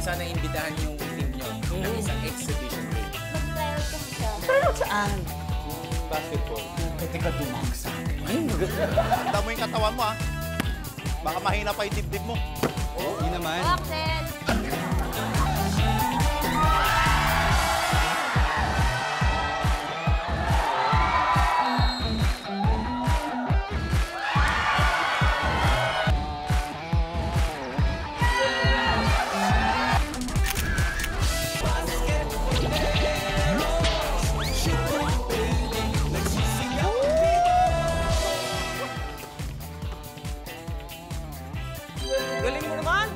sana imbitahan yung team nyo ng isang exhibition game. Mag-trial ko siya. Tryout saan? Basketball. Pwede ka dumang sa akin. Tanda mo yung katawan mo, ha? Baka mahina pa yung dibdib mo. Hindi naman. Oxen! Galing mo naman!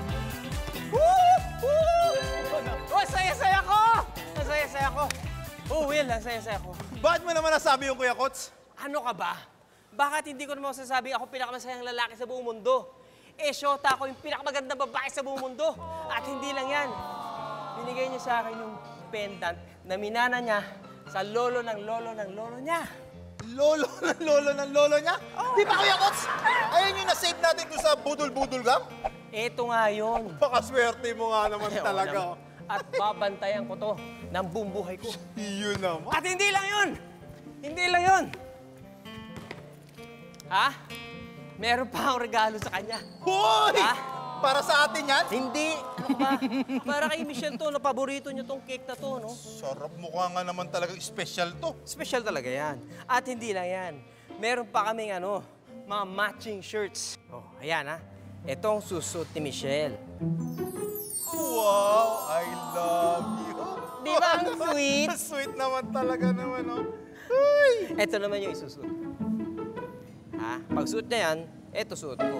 Woo! Woo! Oh, saya-saya ko! Saya-saya ko. Oh, Will, saya-saya ko. Bakit mo naman nasabi yung Kuya Kots? Ano ka ba? Bakit hindi ko naman masasabi ako pinakamasayang lalaki sa buong mundo? Eh, Shota ako yung pinakamagandang babae sa buong mundo. At hindi lang yan. Binigay niya sa akin yung pendant na minana niya sa lolo ng lolo ng lolo niya. Lolo ng lolo ng lolo niya? Oh. Di ba, Kuya Kots? Ayun yung na-save natin doon sa budol-budol gam? Eto nga yun. Pakaswerte mo nga naman talaga. At babantayan ko to ng buong buhay ko. Yun naman. At hindi lang yun! Hindi lang yun! Ha? Meron pa akong regalo sa kanya. Hoy! Ha? Para sa atin yan? Hindi! Ano ba? Para kay Michelle to, na paborito niya tong cake na to, no? Sarap, mukha nga naman talagang special to. Special talaga yan. At hindi lang yan. Meron pa kaming mga matching shirts. Oh, ayan ha. Itong susuot ni Michelle. Wow! I love you. Di ba ang sweet? Sweet naman talaga naman, oh. Uy! Ito naman yung isusuot. Ha? Pag suot niya yan, ito suot ko.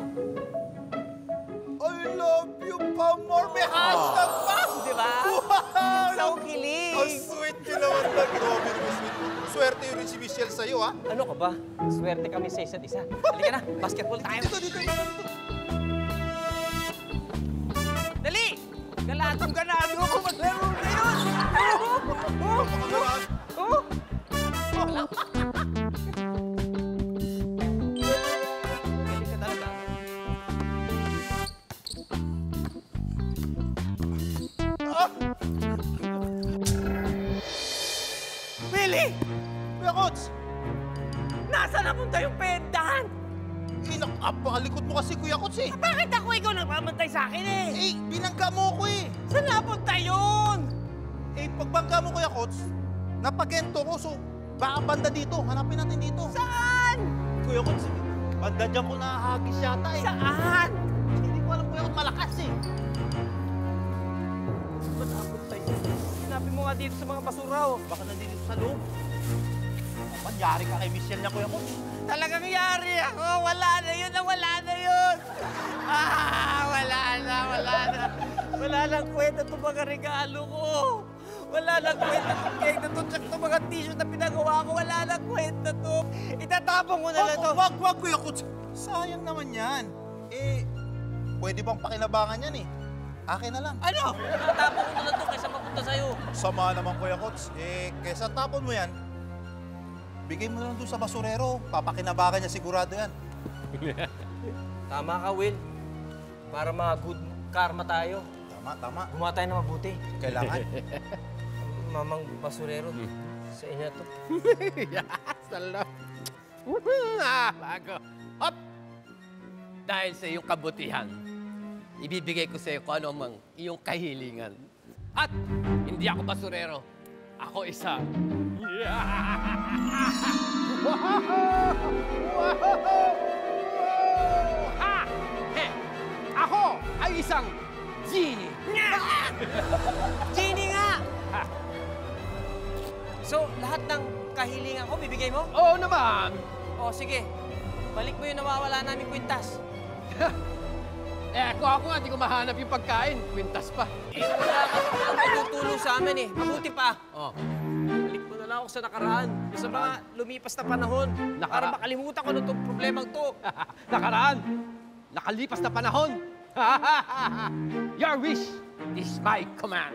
I love you pa more. May hashtag pa! Di ba? Wow! So kilig! Ang sweet nyo naman talaga. Grabe naman sweet. Swerte yun rin si Michelle sa'yo, ha? Ano ka ba? Swerte kami sa isa't isa. Halika na, basketball tayo. Dito. Dali! Ganado ako maglaro ngayon! Oh! Galing ka talaga. Willie! Kuya Kots! Nasaan napunta yung pendant? Napakalikot mo kasi, Kuya Kots, eh. Bakit ako ikaw nagmamantay sa akin eh? Eh, binangga mo ako, eh. Saan napunta yun? Eh, pagbangga mo, Kuya Kots, napagento ko, so baka banda dito. Hanapin natin dito. Saan? Kuya Kots, banda dyan ko nahagis yata, eh. Saan? Hindi ko alam, Kuya Kots, malakas, eh. Ba't napunta yun? Sinapin mo nga dito sa mga basura, oh. Baka nandito sa loob. Panyari ka kay Michelle niya, Kuya Kots. Talagang yari ako. Wala na yun. Wala na yun. Wala na. Wala nang kwenta itong mga regalo ko. Wala nang kwenta itong cake na ito. Tsaka itong mga tissue na pinagawa ko. Wala nang kwenta ito. Itatapon ko na lang ito. Wag, Kuya Kots. Sayang naman yan. Eh, pwede bang pakinabangan yan, eh? Akin na lang. Ano? Itatapon ko na lang ito kaysa mapunta sa'yo. Sama naman, Kuya Kots. Eh, kaysa tapon mo yan, bigay mo na lang doon sa basurero. Papakinabangan niya sigurado yan. Tama ka, Will. Para good karma tayo. Tama. Gumawa tayo na mabuti. Kailangan. Mamang basurero, sa inyo to. Salam. Bago. Hop! Dahil sa iyong kabutihan, ibibigay ko sa iyo kung ano mang iyong kahilingan. At hindi ako basurero. Ako isa. Ha! He! Ako ay isang genie. Genie nga! Ha! So, lahat ng kahilingan ko, bibigay mo? Oo naman. O, sige. Balik mo yung nawawala namin kwintas. Kung ako nga, di ko mahanap yung pagkain. Kwintas pa. Wala ka tutulong sa amin eh. Mabuti pa. Oh. Balik mo na lang ako sa nakaraan. Sa mga lumipas na panahon. Para makalimutan ko na itong problemang to. Nakaraan. Nakalipas na panahon. Your wish is my command.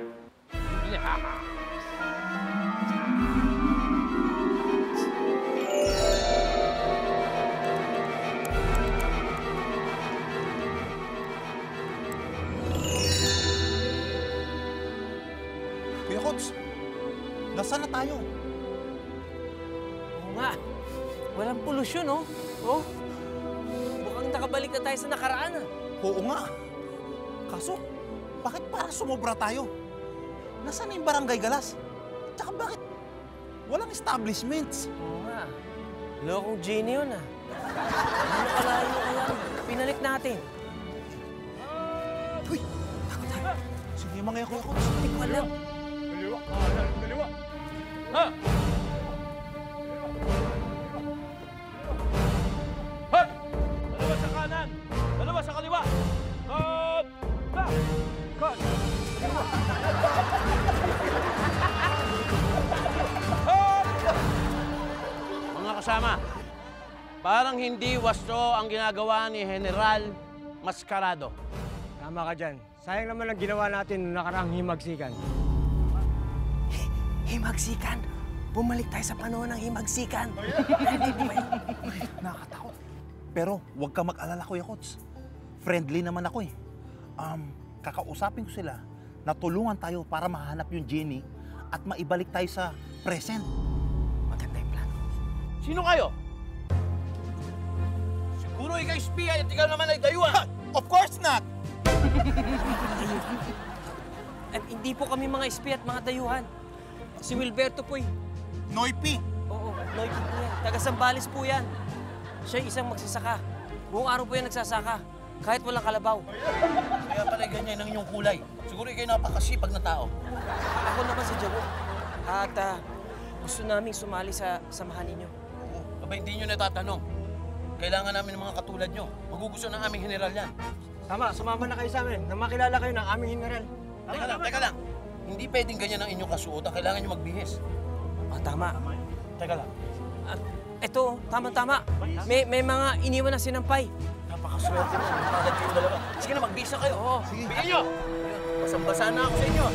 Coach. Nasaan na tayo? Oo nga. Walang polusyon, oh. Oh. Mukhang nakabalik na tayo sa nakaraan, ah. Oo nga. Kaso, bakit parang sumobra tayo? Nasaan na yung Barangay Galas? Tsaka bakit walang establishments? Oo nga. Lokong genie yun, ah. Ano kalayo kaya? Pinalik natin. Uy! Takot tayo. Sino yung mga Kuya Coach? Hindi ko alam. Kaliwa, kanan, kaliwa. Ha! Hop! Dalawa sa kanan, dalawa sa kaliwa. Hop! Back! Cut! Hop! Mga kasama, parang hindi wasto ang ginagawa ni General Mascarado. Tama ka dyan. Sayang naman ang ginawa natin noong nakaraang himagsikan. Himagsikan. Bumalik tayo sa panahon ng himagsikan. Nakakatakot. Pero huwag ka mag-alala, Kuya Coach. Friendly naman ako eh. Kakausapin ko sila na tulungan tayo para mahanap yung Jenny at maibalik tayo sa present. Maganda yung plano. Sino kayo? Siguro ikaw espiya at ikaw naman ay dayuhan. Of course not! At hindi po kami mga espi at mga dayuhan. Si Wilberto po eh. Noipi! Oo, Noypi po yan. Taga Sambales po yan. Siya isang magsasaka. Buong araw po yan nagsasaka. Kahit walang kalabaw. Kaya pala ganyan ang inyong kulay. Siguro ikaw napakasipag na tao. Ako naman si Jawo. At gusto naming sumali sa samahan ninyo. Aba, hindi nyo natatanong. Kailangan namin ng mga katulad nyo. Magugusto ng aming general yan. Tama, sumama na kayo sa amin na makilala kayo ng aming general. Teka lang. Hindi pwedeng ganyan ang inyong kasuotan. Kailangan nyo magbihis. Tama. Teka lang. Ito, tama-tama. May mga iniwan na sinampay. Napakaswerte mo. Napagad kayong dalawa. Sige na, magbihis na kayo. Oo. Sige. Bigyan nyo. Basang-basa na ako sa inyo.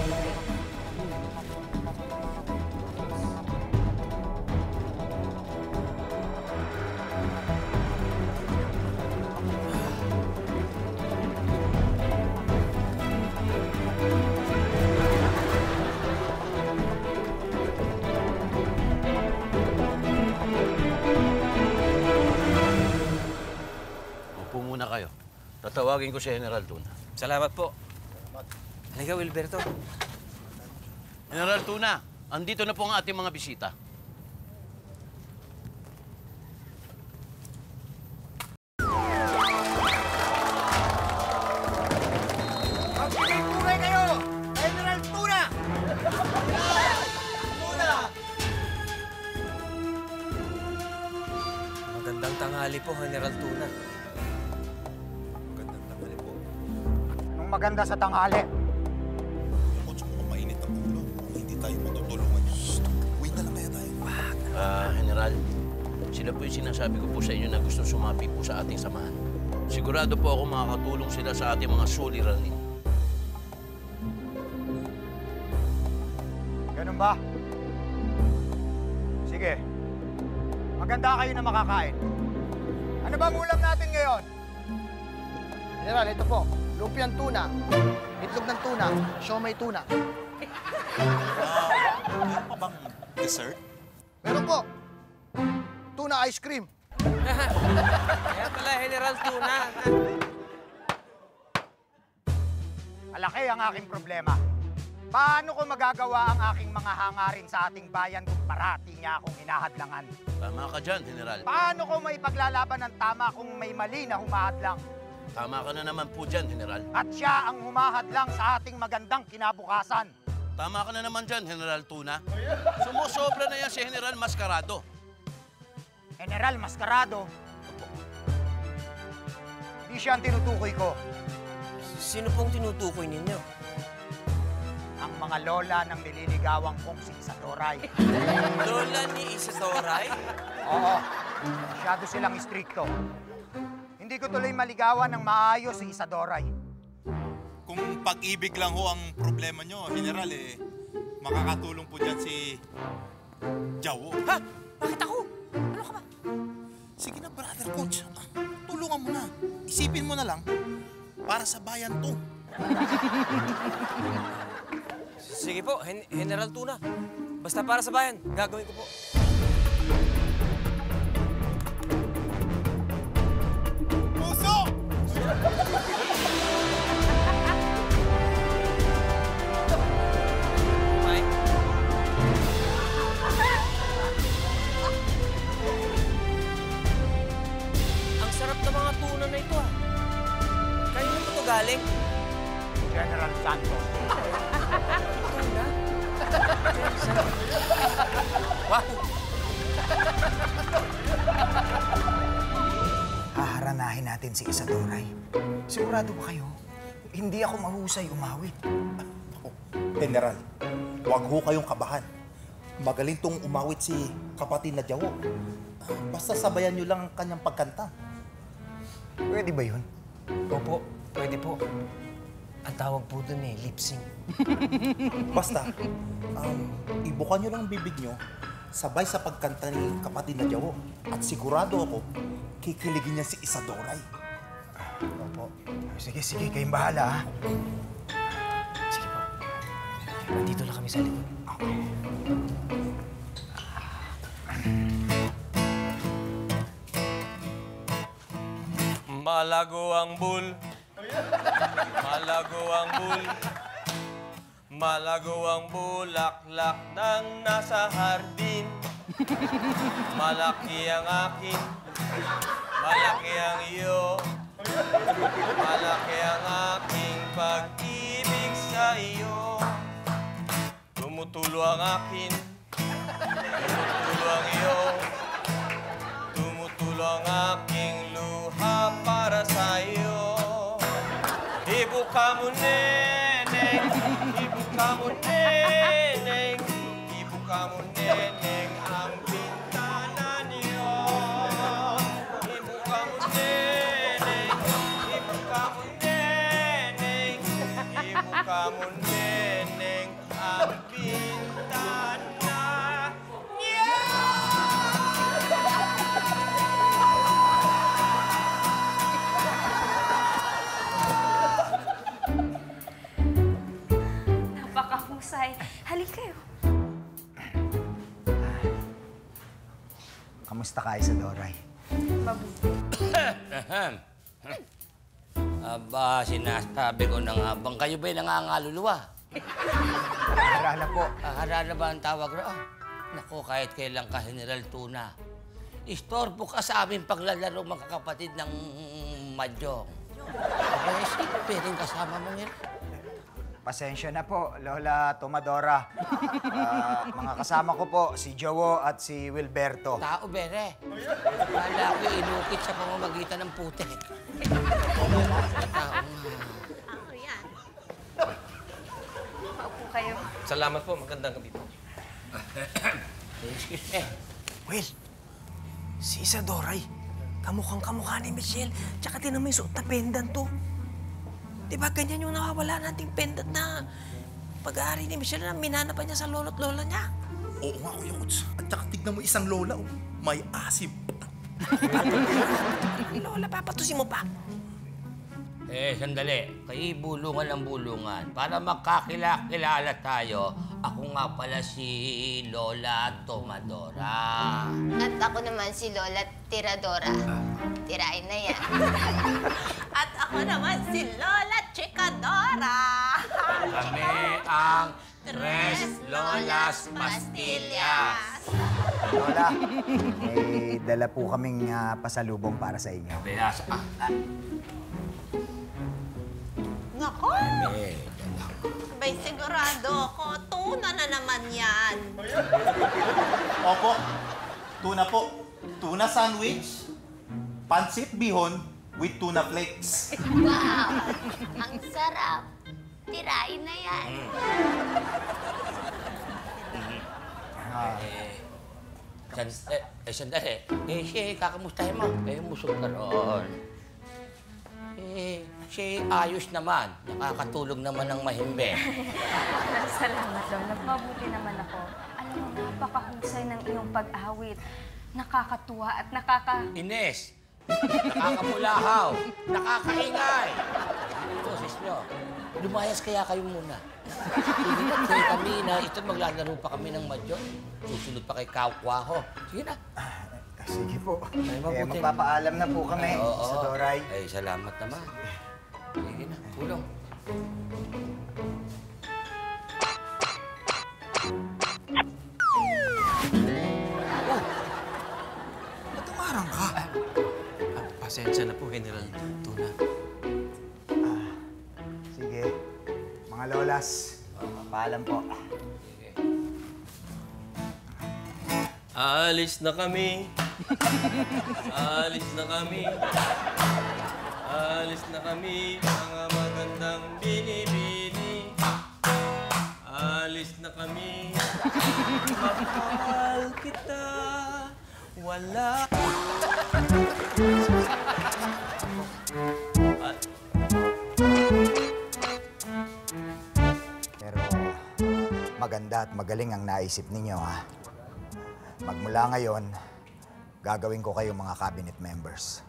Upo muna kayo. Tatawagin ko si General Tuna. Salamat po. Halika, Wilberto. General Tuna, andito na po ang ating mga bisita. Magpipigpugay kayo! General Tuna! Magandang tanghali po, General Tuna. Nung maganda sa tanghali. Coach, mukhang mainit ang ulo. Hindi tayo matutulungan. Shh! Wait na lang kaya tayo. General, sila po yung sinasabi ko po sa inyo na gusto sumapi po sa ating samahan. Sigurado po ako makakatulong sila sa ating mga suliranin. Ganun ba? Sige. Maganda kayo na makakain. Ano bang ulam natin ngayon? General, ito po. Lumpiang tuna, itlog ng tuna, siomay tuna. Meron pa bang dessert? Meron po. Tuna ice cream. Kaya pala, General Tuna. Malaki ang aking problema. Paano ko magagawa ang aking mga hangarin sa ating bayan kung parati niya akong hinahadlangan? Tama ka dyan, General. Paano ko maipaglalaban ng tama kung may mali na humahadlang? Tama ka na naman po dyan, General. At siya ang humahadlang sa ating magandang kinabukasan. Tama ka na naman dyan, General Tuna. Sumusobra na yan si General Mascarado. General Mascarado, di siya ang tinutukoy ko. Sino pong tinutukoy ninyo? Ang mga lola ng nililigawan kong si Isadoray. Lola ni Isadoray? Oo, masyado silang istrikto. Hindi ko tuloy maligawan ng maayos si Isadoray. Kung pag-ibig lang ho ang problema nyo, General, makakatulong po dyan si Jawo. Ha? Bakit ako? Ano ka ba? Sige na, brother coach. Tulungan mo na. Isipin mo na lang, para sa bayan to. Sige po, General Tuna. Basta para sa bayan, gagawin ko po. Puso! Mike? Ang sarap ng mga tuna na ito, ah. Kanino po ito galing? General Santos. Tuna? Wow! Haharanahin natin si Isadoray. Sigurado ba kayo? Hindi ako mahusay umawit. General, huwag ho kayong kabahan. Magaling tong umawit si kapatid na Jawo. Basta sabayan nyo lang ang kanyang pagkanta. Pwede ba yun? Opo, pwede po. Ang tawag po dun lip sync. Basta, ibukan nyo lang ang bibig nyo sabay sa pagkanta ni kapatid na Jawo. At sigurado ako, kikiligin niya si Isadoray. Opo. Sige, kayong bahala, ha? Sige po. Nandito lang kami sa likod. Malago ang bul. Malago ang bul. Malago ang bulaklak ng nasa hardin. Malaki ang akin. Malaki ang iyo. Malaki ang aking pag-ibig sa iyo. Tumutulo ang akin. Tumutulo ang iyo. Tumutulo ang aking luha para sa iyo. Ibuka mo, neneng. Ibuka mo, neneng. Ibuka mo, neneng, ang bintana niyo. Ibuka mo, neneng. Ibuka mo, neneng. Ibuka mo, neneng, ang bintana niyo. Napakahusay. Halik kayo. Kamusta ka, Isadoray? Mabuti. Aba, sinasabi ko na nga bang kayo ba'y nangangaluluwa? Harala po. Harala ba ang tawag roon? Naku, kahit kailan ka, General Tuna. Istorbo ka sa aming paglalaro, mga kapatid ng Madyong. Siyempre rin kasama mo nila. Pasensya na po, Lola Tomadora. Mga kasama ko po, si Jowo at si Wilberto. Tao, bere. Kala ko inukit sa pamamagitan ng putik. Tao nga. Ako yan. Paupo kayo. Salamat po, magandang gabi po. Excuse me. Will, si Isadoray, kamukhang-kamukha ni Michelle. Tsaka tinan mo yung suot na pendant to. Diba ganyan yung nawawala nating pendant na pag-aari ni Michelle na minana pa niya sa lolo't lola niya? Oo nga, Kuya Uts. At saka tignan mo isang lola, oh. May asim. Lola, papatusin mo pa. Sandali. Kayo bulungan ng bulungan. Para magkakilala tayo, ako nga pala si Lola Tomadora. At ako naman si Lola Tiradora. Tirain na yan. At ako naman si Lola Chicadora. Kami ang Tres Lolas Pastillas. Lola, may dala po kaming pasalubong para sa inyo. Belas. Nako! Bay, sigurado ako. Tuna na naman yan. Opo, tuna po. Tuna sandwich, pansit bihon with tuna flakes. Wow! Ang sarap. Tirain na yan. Sandali. Siya, kakamustahin mo. Musog ka roon. Siya ayos naman. Nakakatulog naman ng mahimbe. Salamat, Lola. Mabuti naman ako. Alam mo, napakahusay ng iyong pag-awit. Nakakatuwa at Ines, nakakapulahaw, nakakaingay. Boses nyo. Lumayas kaya kayo muna. Sige na, kaya kami na ito maglalaro pa kami ng mahjong. Susunod pa kay Kaukwaho. Sige na. Sige po. Ay, mabuti. Magpapaalam na po kami sa Doray. Ay, salamat naman. Sige na, tulong. Ba't umarang ka? Pasensya na po, General Tuna. Sige. Mga lolas, paalam po. Alis na kami. Alis na kami. Alis na kami, mga magandang binibini. Alis na kami. Mahal kita. Wala. Pero maganda at magaling ang naisip ninyo, ha? Magmula ngayon, gagawin ko kayo mga cabinet members.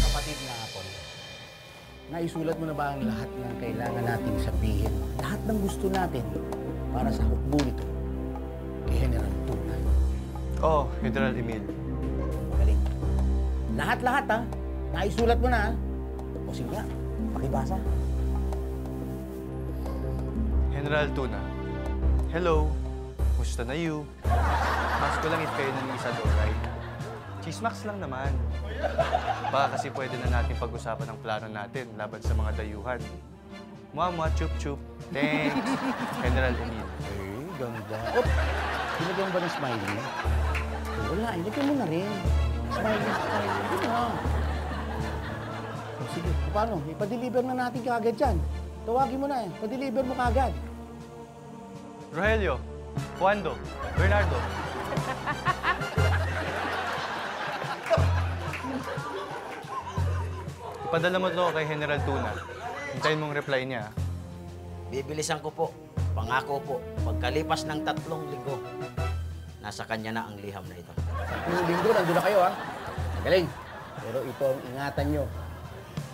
Kapatid na Apol, naisulat mo na ba ang lahat ng kailangan nating sabihin? Lahat ng gusto natin para sa hukbo nito kay General Tuna. Oh, General Emil. Magaling. Lahat-lahat, ha? Naisulat mo na, ha? O sige nga, pakibasa. General Tuna. Hello. Musta na you? Mas ko lang if kayo na ni Doray. Chismax lang naman. Baka kasi pwede na natin pag-usapan ang plano natin laban sa mga dayuhan. Mwa, chup-chup. Thanks, General Emil. Eh, ganda. Oh, binagyan mo ba ng smiley? Wala, ilagyan mo na rin. Smiley. Yun na. Sige, paano? Ipa-deliver na natin kaagad yan. Tawagin mo na eh. Pa-deliver mo kaagad. Rogelio, Juando, Bernardo. Ipadala mo to kay General Tuna. Hintayin mong reply niya. Bibilisan ko po. Pangako po. Pagkalipas ng 3 linggo, nasa kanya na ang liham na ito. 3 linggo, nandun na kayo, ha? Galing. Pero ito ang ingatan nyo.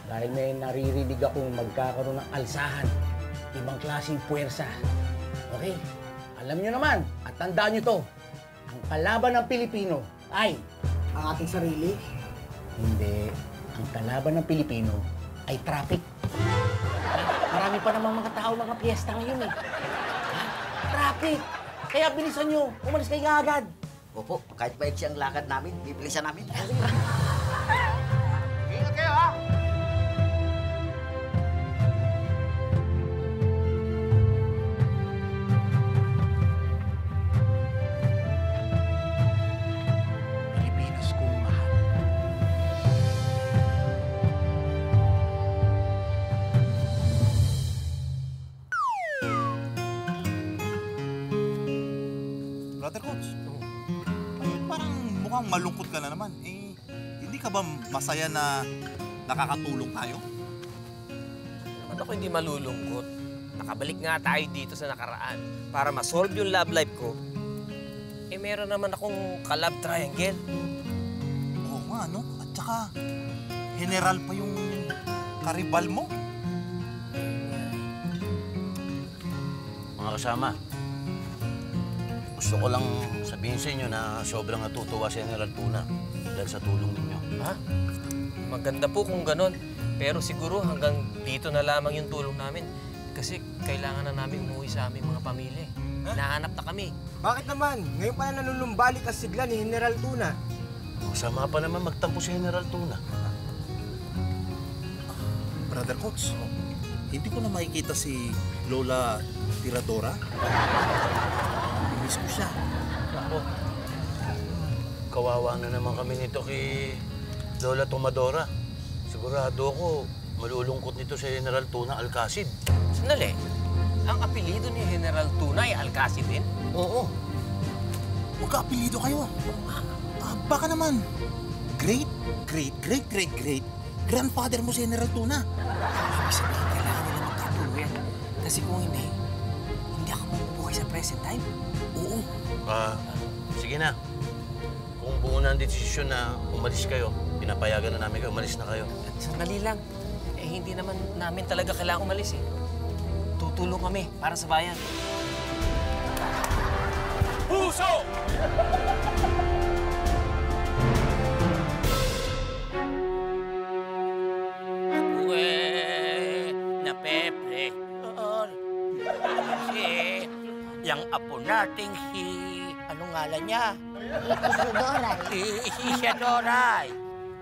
Dahil may naririnig akong magkakaroon ng alsahan. Ibang klaseng puwersa. Okay? Alam nyo naman, at tandaan nyo to, ang kalaban ng Pilipino ay... Ang ating sarili? Hindi. Ang kalaban ng Pilipino ay traffic. Marami pa namang mga tao, mga piyesta ngayon eh. Ha? Traffic! Kaya bilisan nyo, umalis kayo agad. Opo, kahit maiksi ang lakad namin, bibilisan namin. Ingat kayo, ha? Pilipinas kong mahal. Brother Coach, parang mukhang malungkot ka na naman. Eh, hindi ka ba masaya na nakakatulong tayo? Naman ako hindi malulungkot. Nakabalik nga tayo dito sa nakaraan para ma-solve yung love life ko. Eh, meron naman akong ka-love triangle. Oo nga, no? At saka, general pa yung karibal mo. Mga kasama, gusto ko lang sabihin sa inyo na sobrang natutuwa si General Tuna dahil sa tulong ninyo. Ha? Maganda po kung ganon. Pero siguro hanggang dito na lamang yung tulong namin. Kasi kailangan na namin umuwi sa aming mga pamilya. Hinahanap na kami. Bakit naman? Ngayon pa na nanulumbalik ang sigla ni General Tuna. Masama pa naman magtampo si General Tuna. Brother Coach, hindi ko na makikita si Lola Tiradora. Miss ko siya. Ako, kawawa na naman kami nito kay Lola Tomadora. Sigurado ako, malulungkot nito si General Tuna Alcacid. Sandali, ang apelido ni General Tuna ay Alcacid din? Oo. Magka-apelido kayo. Baka naman, great grandfather mo si General Tuna. Ibig sabihin, kailangan nila magkatuluyan. Kasi kung hindi ako mabubuhay sa present time. Oo. Sige na. buo na ang desisyon na umalis kayo. Pinapayagan na namin kayo, umalis na kayo. Sandali lang. Eh, hindi naman namin talaga kailangang umalis eh. Tutulong kami para sa bayan. Puso! Napepressure. Kasi yung apo nating si... Anong ngalan niya? Isidoray. Si Isidoray.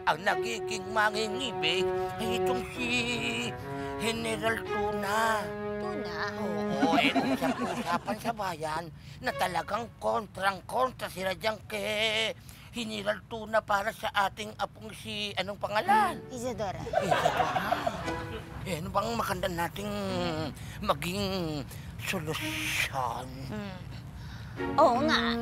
Ang nagiging mangingibig ay itong si General Tuna. Tuna? Oo, usap-usapan sa bayan na talagang kontrang-kontra sila dyan kay General Tuna para sa ating apong si... Anong pangalan? Isadora. Eh, ano bang maganda nating maging solusyon? Oo nga.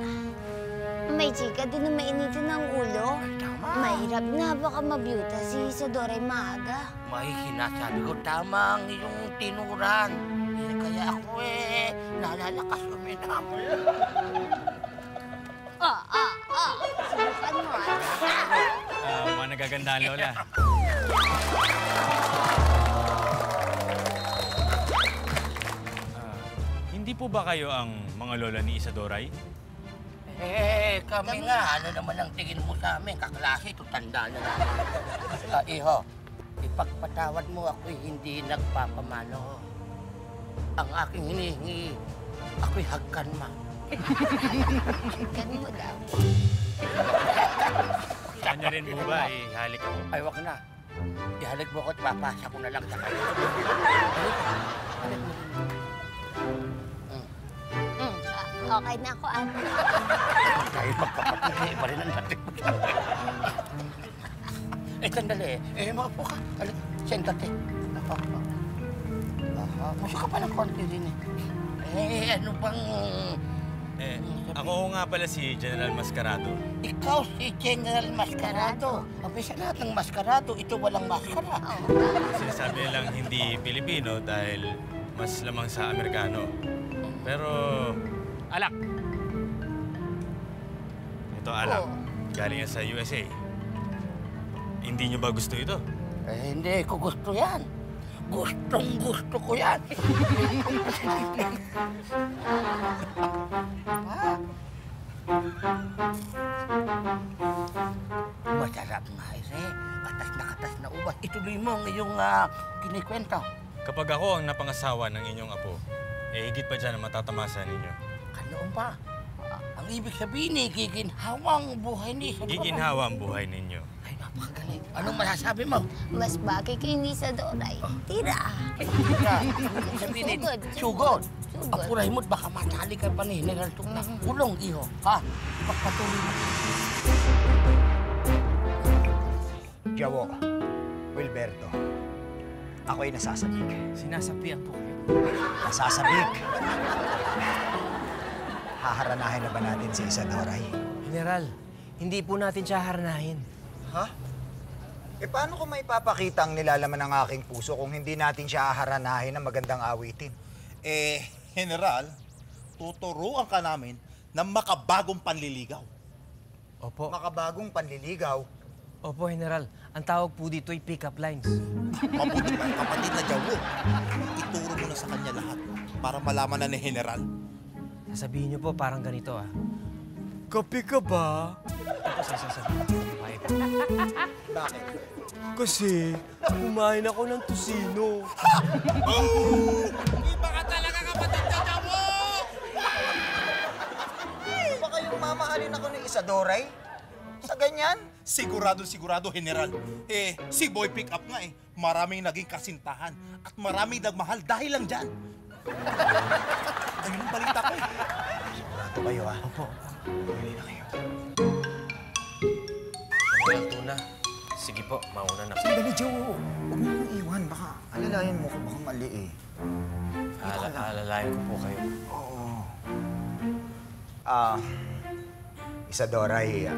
May chika din na mainitin ng ulo. Mahirap na baka mabiyuta si Isadora ay maaga. May sinasabi ko tama ang iyong tinuran. Eh, kaya ako nalalakas uminam. Subukan mo Mga nagagandaan, Lola. Hindi po ba kayo ang mga lola ni Isadoray? Eh, kami nga. Ano naman ang tingin mo sa amin? Kaklase, tutanda na namin. Iho, ipagpatawad mo ako'y hindi nagpapamano. Ang aking hinihingi, ako'y hagkan ma. Hagkan mo daw. Kanya rin po ba ihalik ako? Ay, wag na. Ihalik mo ko't papasa ko na lang sa kayo. Okay na ako, ate. Tayo magkapatid, iba rin ang natin. Sandali. Maupo ka. Sentate. Masya ka pa ng konti rin ano bang... Ako nga pala si General Mascarado. Ikaw si General Mascarado. Ang sa lahat ng maskarado, ito walang maskara. Sinasabi nilang hindi Pilipino dahil mas lamang sa Amerikano. Pero... alak! Ito alak. Galing yan sa USA. Hindi nyo ba gusto ito? Hindi ko gusto yan. Gustong-gusto ko yan. Masarap nga, katas na ubas. Ituloy mo ang iyong kinikwento. Kapag ako ang napangasawa ng inyong apo, higit pa dyan ang matatamasa ninyo. Kanoon ba? Ang ibig sabihin giginhawa ang buhay ni Isadora. Giginhawa ang buhay ninyo. Ay, napakagaling. Anong masasabi mo? Mas bagay kay ni Isadora. Tira. Sabihin, sugod. Apuray mo't baka matali ka pa ni General Tuna. Ulong, iho. Ha? Pagpatuloy mo. Jawo, Wilberto, ako'y nasasabik. Sinasabihan po kayo. Nasasabik. Haharanahin na ba natin si Isadoray? General, hindi po natin siya haranahin. Ha? Paano ko maipapakita ang nilalaman ng aking puso kung hindi natin siya haharanahin ng magandang awitin? General, tuturuan ka namin ng makabagong panliligaw. Opo. Makabagong panliligaw? Opo, General. Ang tawag po dito ay pick-up lines. Mabuti pa, kapatid na Jawo. Ituro mo na sa kanya lahat para malaman na ni General. Sasabihin niyo po parang ganito, Kape ka ba? Tapos sasabihin ko sa babae. Bakit? Kasi kumain ako ng tusino. Iba ka talaga, kapatid na Jawo! Ba kayong mamahalin ako ni Isadoray? Sa ganyan? Sigurado, General. Si Boy Pick Up nga maraming naging kasintahan at maraming nagmahal dahil lang dyan. Ayun ang balita ko Sigurado kayo, Opo. Bili na kayo. General Tuna, sige po, mauna na. Sandali, Jawo. Huwag mo nang iwan. Baka alalayan mo ko, baka mali Alalayan ko po kayo. Oo. Isadoray,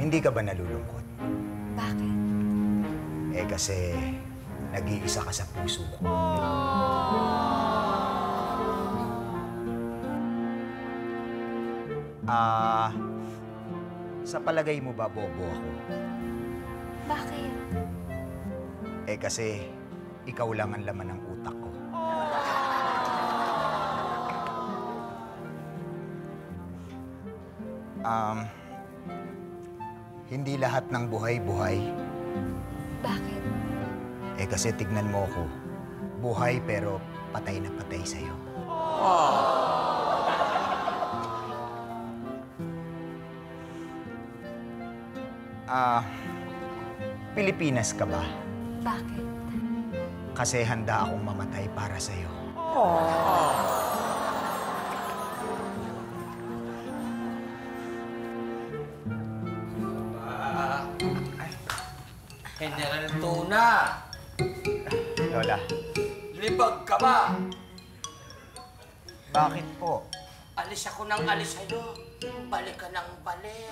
hindi ka ba nalulungkot? Bakit? Kasi nag-iisa ka sa puso ko. Sa palagay mo ba bobo ako? Bakit? Eh kasi ikaw lang ang laman ng utak ko. Hindi lahat ng buhay-buhay. Bakit? Eh kasi tignan mo ako, buhay pero patay na patay sa'yo. Pilipinas ka ba? Bakit? Kasi handa akong mamatay para sa'yo. General Tuna! Lola, Libag ka ba? bakit po? Alis ako ng alis sa'yo. Balik ka ng balik.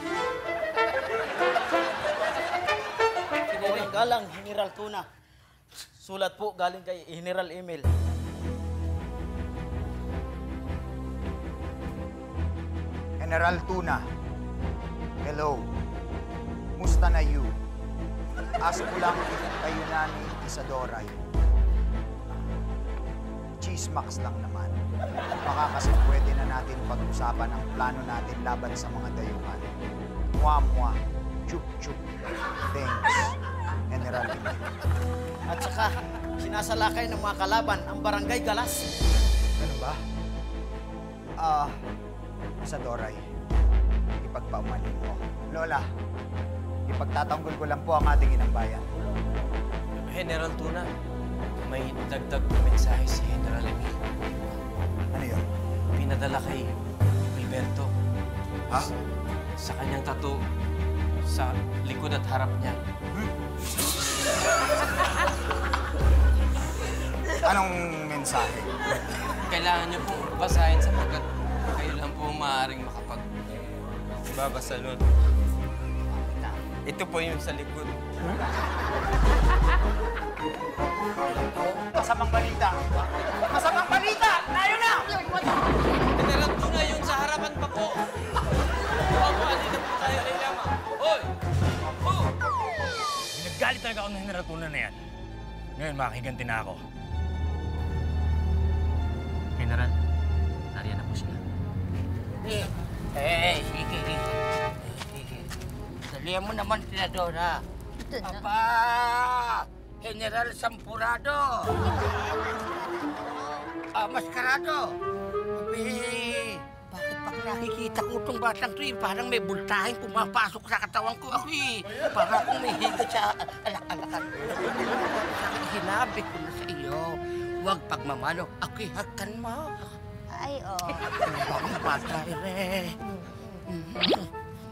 Walang galang, General Tuna. Sulat po galing kay General Emil. General Tuna, hello. Musta na you? Ask ko lang if kayo na ni Isadoray. Chismax lang naman. Baka kasi pwede na natin pag-usapan ang plano natin laban sa mga dayuhan. Mwa-mwa, chup-chup, thanks, General Emil. At saka, sinasalakay ng mga kalaban ang Barangay Galas. Ganun ba? Isadoray, ipagpaumanin mo. Lola, ipagtatanggol ko lang po ang ating inang bayan. General Tuna, may dagdag na mensahe si General Emil. Ano yun? Pinadala kay Gilberto. Ha? Sa kanyang tattoo sa likod at harap niya. Anong mensahe? Kailangan niyo pong basahin sapagkat kayo lang po maaaring makapagbabasa nun. Ito po yung sa likod. Masamang balita! Masamang balita! Tayo na! General Tuna, yung sa harapan pa po. Pagpali na po tayo ay lamang. Hoy! Oh! Pinaggalit talaga ako ng General Tuna na yan. Ngayon, makakiganti na ako. General, nariyan na po sila. Sige. Dalihan mo naman sila doon, ha? Aba! General Sampurado! Maskarado! Abe! Bakit pag nakikita ko itong batang to, parang may bultahing pumapasok sa katawan ko ako Parang akong may higa sa alak-alakan. Hinabi ko na sa iyo, huwag pagmamano, ako'y hakan mo. Ay, oo. Ang bata,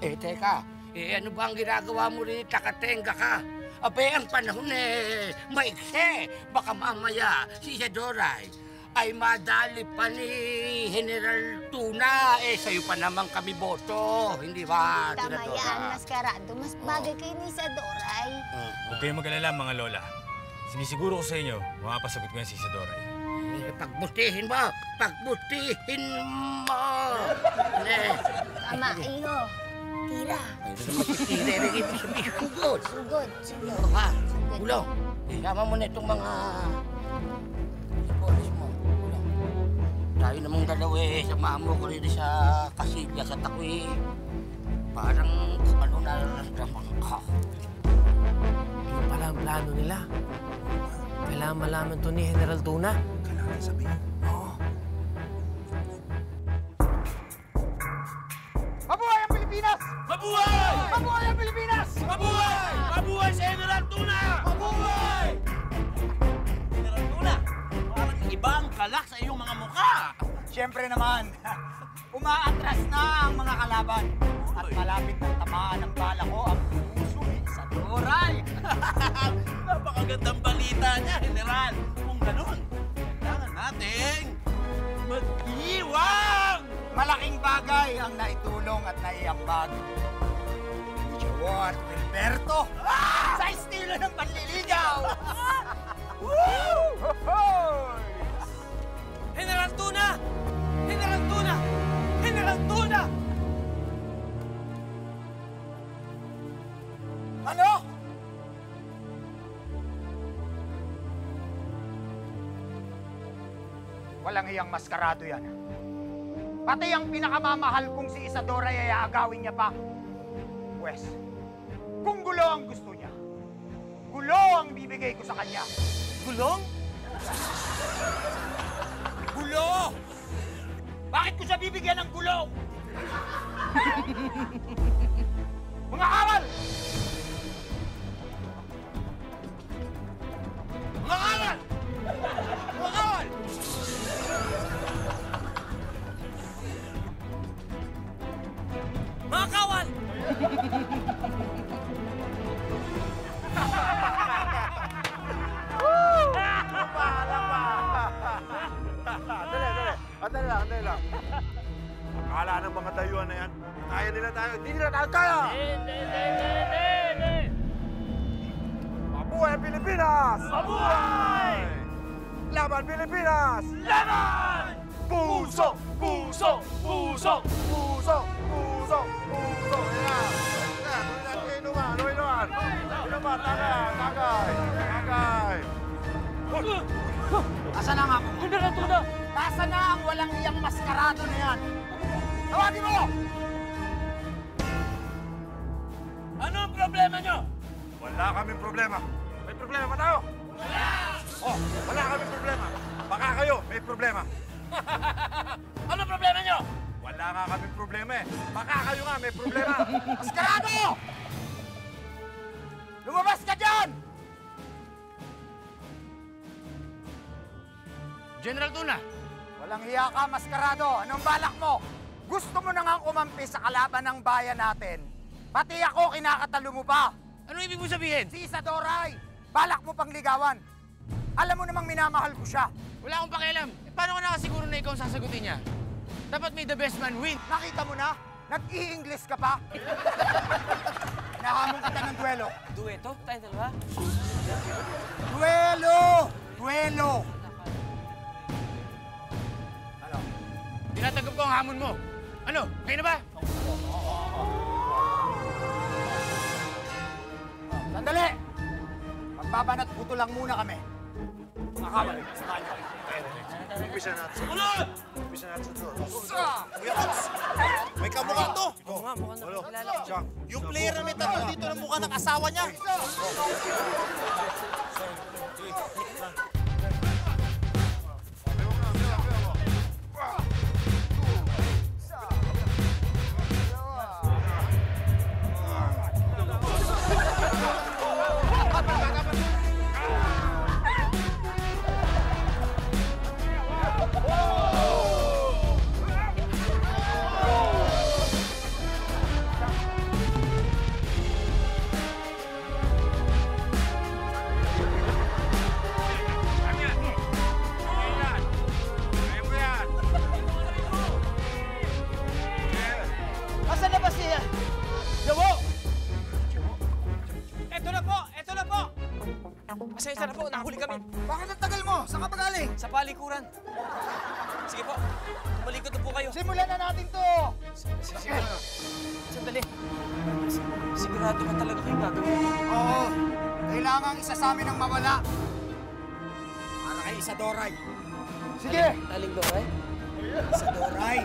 teka. Ano ba ang ginagawa mo rin? Takatenga ka. Abe, ang panahon maikse. Baka mamaya si Isadoray ay madali pa ni General Tuna. Sa'yo pa naman kami boto. Hindi ba, Tama Senadora? yan, Maskarado. Mas bagay kay ni Isadoray. Huwag kayong mag-alala, mga lola. Sinisiguro ko sa inyo, mapapasagot ko yan si Isadoray. Pagbutihin mo! Pagbutihin mo! Tama, iyo. Tira. Tira, sugod. Sugod. Ha? Ulo, isama mo na itong mga polis mo. Ulo. Tayo namang dalawa samahan mo ko rin sa kasilya sa takwi. Parang ano nararamdaman ka. Yung pala ang plano nila. Kailangan malaman to ni General Tuna. Kailangan sabihin. Oo. Mabuhay ang Pilipinas! Mabuhay! Mabuhay ang Pilipinas! Mabuhay! Mabuhay si General Tuna! Mabuhay! General Tuna, parang iba ang kalak sa iyong mga mukha. Siyempre naman, umaatras na ang mga kalaban. At malapit ng tamaan ng bala ko ang puso ni Isadoray. Napakagandang balita niya, General. Kung ganun, kailangan nating mag-iwang! Malaking bagay ang naitulong at naiambag ni Joao at Wilberto sa estilo ng panliligaw. General Tuna! General Tuna! General Tuna! Ano? Walang hiyang maskarado yan. Pati ang pinakamamahal kong si Isadora ay aagawin niya pa. Pwes, kung gulo ang gusto niya, gulo ang bibigay ko sa kanya. Gulong? Gulo! Bakit ko siya bibigyan ng gulo? Mga kawal! Mga kawal! Mga kawal! Mga kawal! Andali lang. Akala ng mga dayuhan na yan, kaya nila tayo. Hindi nila tayo kaya! Hindi! Mabuhay ang Pilipinas! Mabuhay! Laban Pilipinas! Laban! Puso! Puso! Puso! Puso! Puso! Puso! Ayan! Inuman! Inuman! Tagay! Asa na nga po? General Tuna! Asa na ang walang iyang maskarado na yan? Tawagin mo! Ano ang problema nyo? Wala kaming problema. May problema ba tayo? Wala! Oh, wala kaming problema. Baka kayo may problema. Ano ang problema nyo? Wala nga kaming problema eh. Baka kayo nga may problema. Maskarado! Lumabas ka dyan! General Tuna! Walang hiya ka, maskarado. Anong balak mo? Gusto mo na nga umampi sa kalaban ng bayan natin. Pati ako, kinakatalo mo pa. Ano ibig mo sabihin? Si Isadoray, balak mo pang ligawan. Alam mo namang minamahal ko siya. Wala akong pakialam. Paano ko nakasiguro na ikaw ang sasagutin niya? Dapat may the best man win. Nakita mo na? Nag-i-English ka pa? Nahamon kita ng duelo. Dueto? Tayo dalawa? Duelo! Duelo! Tinatanggap ko ang hamon mo. Ano? Kayo na ba? Sandali! Magbabanat buto lang muna kami. Mga kawal, samahan niyo. Umpisa natin. Ulod! Umpisa natin ito. Kuya Kots, may kamukha to. Oo nga, mukhang nakakilala ko. Yung player na may tattoo dito ng mukha ng asawa niya. Asan na ba si Jawo? Eto na po! Eto na po! Pasensya na po, nahuli kami. Bakit ang tagal mo? Saan ka pa galing? Sa palikuran. Sige po, malikot na po kayo. Simulan na natin to! Sandali. Sigurado ba talaga kayo gagawin ito? Oo. Kailangan isa sa amin ang mawala. Para kay Isadoray. Sige! Aling Doray? Isadoray!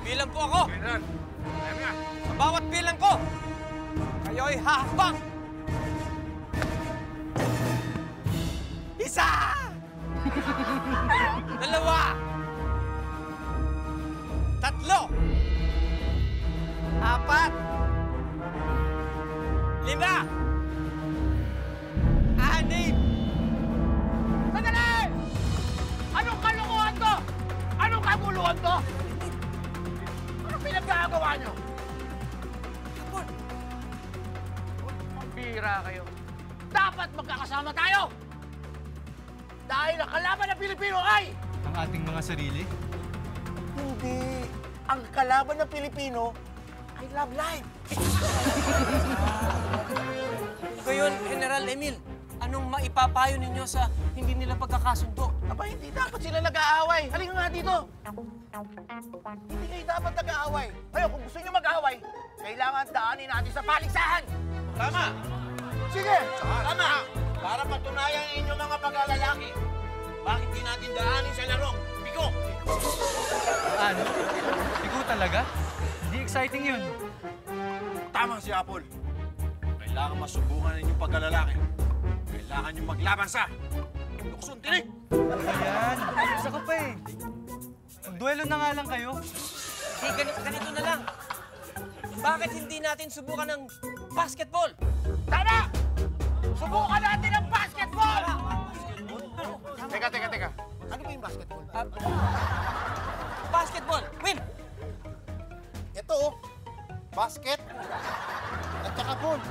Bibilang po ako! Sa bawat bilang ko, kayo'y hahakbang! Isa! Dalawa! Tatlo! Apat! Lima! Anim! Sandali! Anong kalukuhan to? Anong kaguluhan to? Anong pinagkagawa nyo? Hapon! Pambira kayo. Dapat magkakasama tayo! Dahil ang kalaban ng Pilipino ay... Ang ating mga sarili? Hindi. Ang kalaban ng Pilipino ay love life. Ngayon, General Emil, anong maipapayo ninyo sa hindi nila pagkakasundo? Aba, hindi dapat sila nag-aaway. Halika nga dito. Hindi kayo dapat nag-aaway. Ngayon, kung gusto nyo mag-aaway, kailangan daanin natin sa paligsahan. Tama. Sige. Tama. Para patunayan ang inyong mga pag-alalaki. Bakit di natin daanin sa larong? Bigo! Ano? Bigo talaga? Hindi exciting yun. Tama si Apple. Kailangan masubukan ninyong pagkalalaki. Kailangan nyo maglaban sa Lukson Tinig! Ayan, isa ka pa eh. Duelo na nga lang kayo. Ganito na lang. Bakit hindi natin subukan ng basketball? Tama! Subukan natin ang basketball! Teka. Ano ba yung basketball? Basketball! Win! Ito oh. Basket. At saka ball.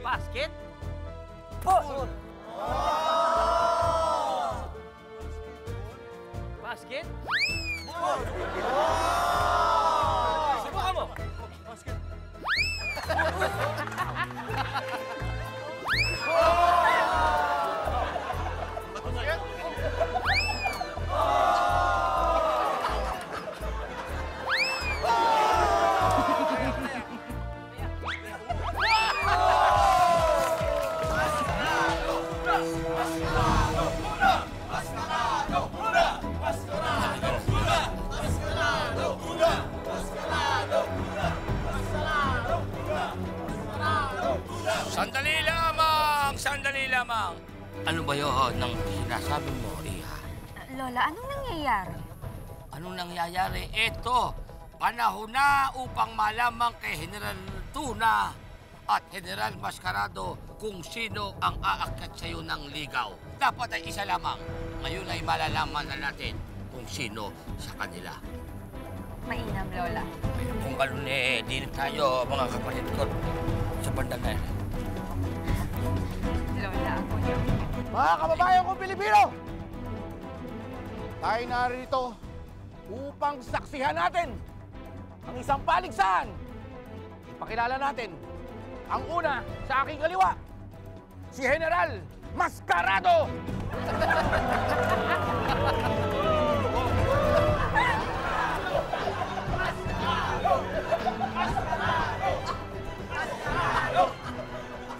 Basket? Ball! Basket? Ball! Subukan mo! Basket! Sandali lamang. Ano ba yun ang sinasabi mo, Iha? Lola, anong nangyayari? Anong nangyayari? Ito, panahon na upang malamang kay General Tuna at General Mascarado kung sino ang aakyat sa'yo ng ligaw. Dapat ay isa lamang. Ngayon ay malalaman na natin kung sino sa kanila. Mainam, Lola. Kung ganun di tayo, mga kapatid ko, sa bandang na yan. Lola, ako niyo. Mga kababayan kong Pilipino! Tayo narito upang saksihan natin ang isang paligsahan. Ipakilala natin ang una sa aking kaliwa, si General Mascarado!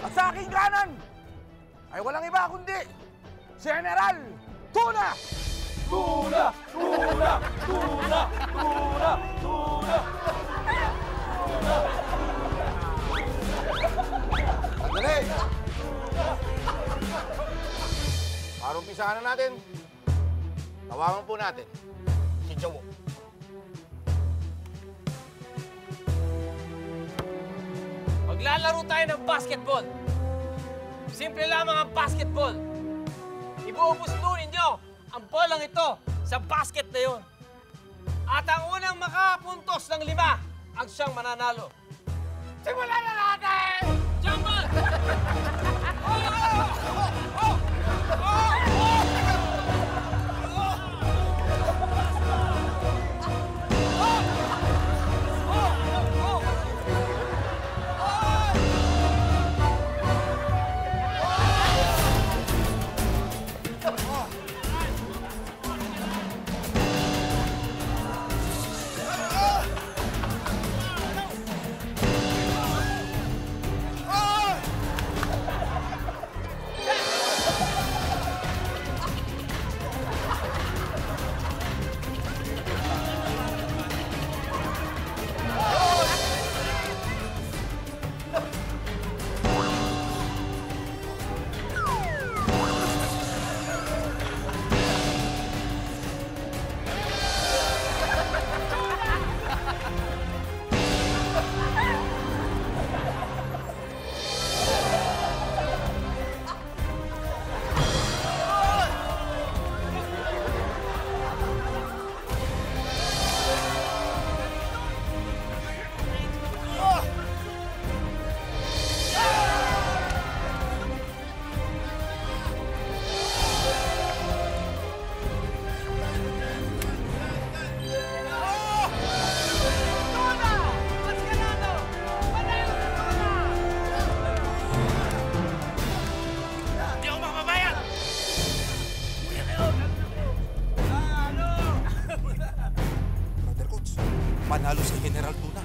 At sa aking kanan ay walang iba kundi si General Tuna! Tuna! Tuna! Tuna! Tuna! Tuna! Sandali! Para umpisahan na natin, tawagan po natin si Jowo. Maglalaro tayo ng basketball. Simple lamang ang basketball. Ibuubustunin nyo ang bolang ito sa basket na yun. At ang unang makapuntos ng 5 ang siyang mananalo. Simulan na natin! Jumble! panalo si General Tuna.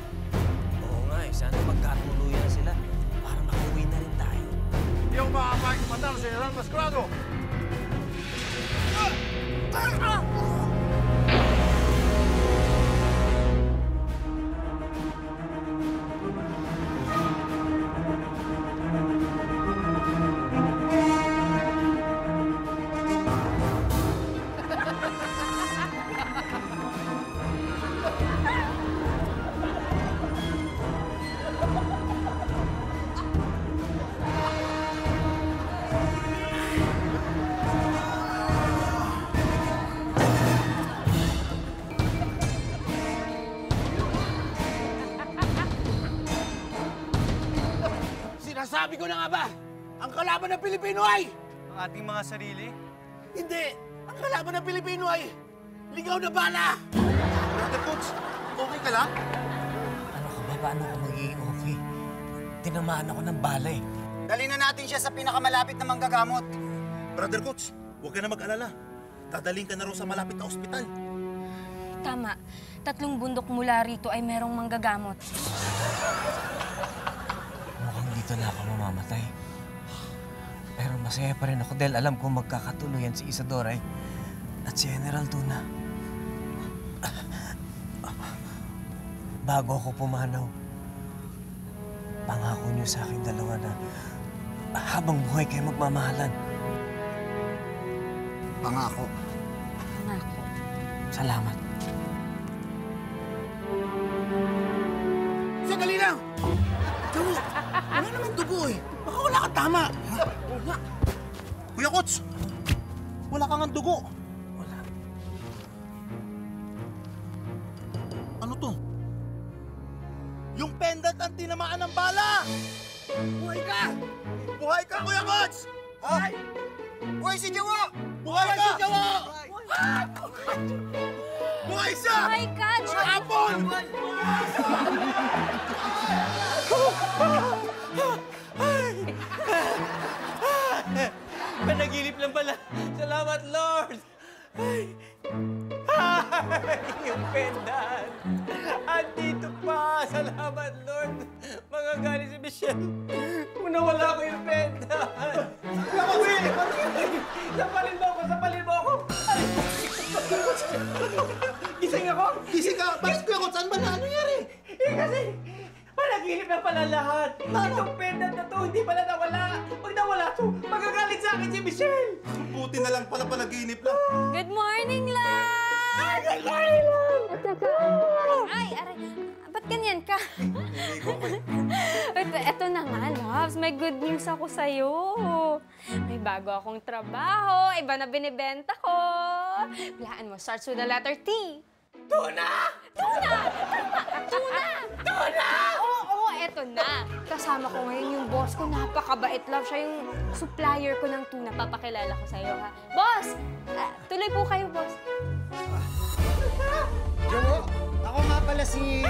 Oo nga eh, sana magkatuluyan sila para makauwi na rin tayo. Hindi ako makakapagin matalo si General Mascrado. Sinasabi ko na nga ba, ang kalaban ng Pilipino ay... Ang ating mga sarili? Hindi! Ang kalaban ng Pilipino ay... ligaw na bala! Brother Coach, okay ka lang? Ano ka ba? Paano ako magiging okay? Tinamaan ako ng bala eh. Dali na natin siya sa pinakamalapit na manggagamot. Brother Coach, huwag ka na mag-alala. Dadaling ka na raw sa malapit na ospital. Tama. 3 bundok mula rito ay merong manggagamot. Mukhang dito na ako mamamatay. Pero masaya pa rin ako dahil alam kong magkakatuluyan si Isadora at si General Tuna. Bago ako pumanaw, pangako niyo sa aking dalawa na habang buhay kayo magmamahalan. Pangako. Pangako. Salamat. Sandali lang! Tamo, wala naman dugo eh. Baka wala kang tama. Kuya Coach, wala kang ang dugo. Wala. Ano to? Yung pendant ang tinamaan ng bala! Buhay ka! Buhay ka, Kuya Coach! Buhay! Buhay si Jawo! Buhay ka! si Jawo! Buhay siya! Buhay ka, Jawo! Apple! Panaginip lang pala. Salamat, Lord! Ay! Yung pendant! Andito pa! Salamat, Lord! Magagaling si Michelle. Kung nawala ko yung pendant! Sapalin mo ako! Sapalin mo ako! Gising ako! Gising ka! Bakit, Kuya Coach? Saan ba na? Ano nangyari? Kasi panaginip na pala lahat. Itong pendant na to, hindi pala nawala. Pag nawala to, magagalit sa akin si Michelle. Buti na lang pala panaginip lang. Good morning, love! Ay, good morning, love! At saka, ay, aray, ba't ganyan ka? Eto na nga, loves. May good news ako sa'yo. May bago akong trabaho. Iba na binibenta ko. Bilaan mo, starts with the letter T. Tuna! Tuna! Tama! Tuna! Tuna! Oo, eto na. Kasama ko ngayon yung boss ko. Napakabait, love. Siya yung supplier ko ng tuna. Papakilala ko sa'yo, ha? Boss! Tuloy po kayo, boss. Jawo, ako nga pala si